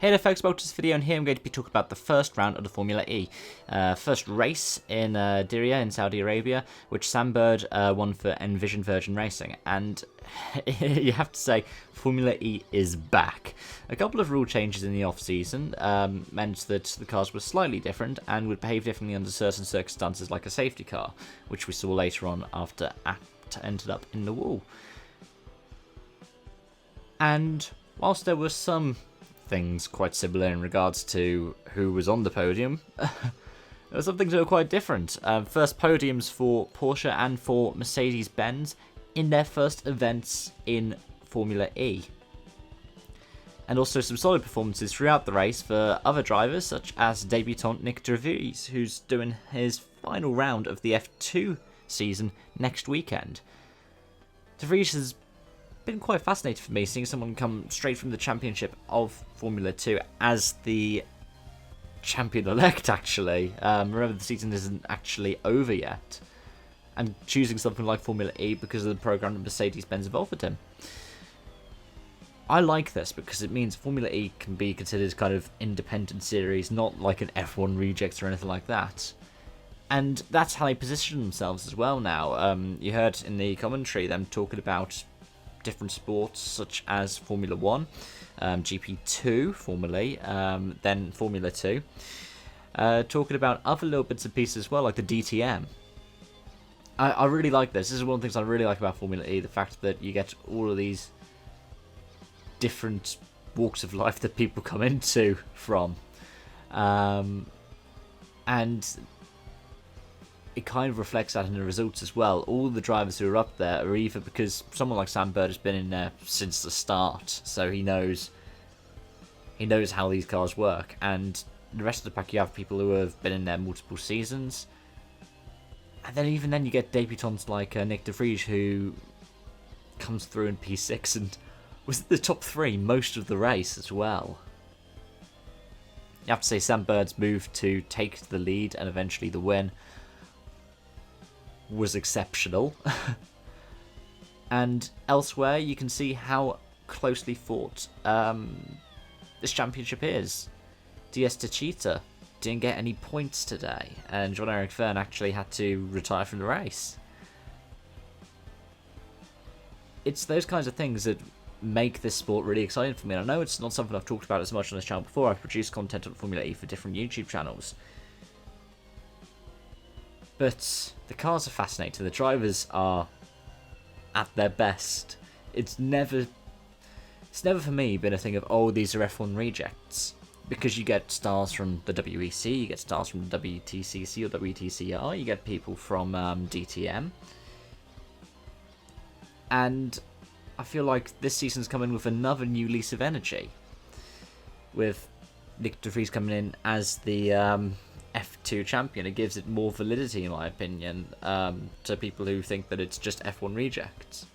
Hey there folks, welcome to this video, and here I'm going to be talking about the first round of the Formula E. First race in Diriyah in Saudi Arabia, which Sam Bird won for Envision Virgin Racing, and you have to say, Formula E is back. A couple of rule changes in the off-season meant that the cars were slightly different and would behave differently under certain circumstances, like a safety car, which we saw later on after Apt ended up in the wall. And whilst there were some things quite similar in regards to who was on the podium, there were some things that were quite different. First podiums for Porsche and for Mercedes-Benz in their first events in Formula E. And also some solid performances throughout the race for other drivers, such as debutant Nick De Vries, who's doing his final round of the F2 season next weekend. De Vries has been quite fascinating for me, seeing someone come straight from the championship of Formula 2 as the champion-elect, actually. Remember, the season isn't actually over yet. And choosing something like Formula E because of the program that Mercedes-Benz have offered him. I like this because it means Formula E can be considered kind of independent series, not like an F1 reject or anything like that. And that's how they position themselves as well now. You heard in the commentary them talking about different sports such as Formula 1, GP2 formerly, then Formula 2. Talking about other little bits and pieces as well, like the DTM. I really like this. This is one of the things I really like about Formula E, the fact that you get all of these different walks of life that people come into from. And it kind of reflects that in the results as well. All the drivers who are up there are either because someone like Sam Bird has been in there since the start, so he knows how these cars work. And the rest of the pack, you have people who have been in there multiple seasons. And then even then you get debutants like Nick De Vries, who comes through in P6 and was in the top 3 most of the race as well. You have to say Sam Bird's move to take the lead and eventually the win was exceptional. And elsewhere you can see how closely fought this championship is. DS Techeetah didn't get any points today, and Jean-Eric Vergne actually had to retire from the race. It's those kinds of things that make this sport really exciting for me. And I know it's not something I've talked about as much on this channel before. I've produced content on Formula E for different YouTube channels. But the cars are fascinating. The drivers are at their best. It's never for me been a thing of, oh, these are F1 rejects. Because you get stars from the WEC, you get stars from the WTCC or WTCR, you get people from DTM. And I feel like this season's coming with another new lease of energy. With Nick De Vries coming in as the F2 champion, it gives it more validity, in my opinion, to people who think that it's just F1 rejects.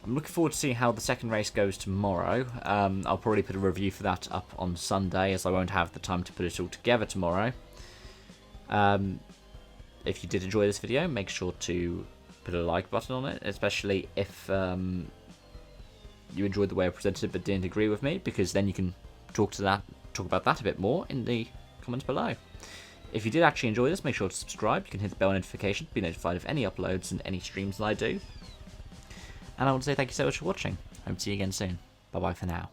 I'm looking forward to seeing how the second race goes tomorrow. I'll probably put a review for that up on Sunday, as I won't have the time to put it all together tomorrow. If you did enjoy this video, make sure to put a like button on it, especially if you enjoyed the way I presented it but didn't agree with me, because then you can talk about that a bit more in the comments below. If you did actually enjoy this, make sure to subscribe. You can hit the bell notification to be notified of any uploads and any streams that I do. And I want to say thank you so much for watching. Hope to see you again soon. Bye bye for now.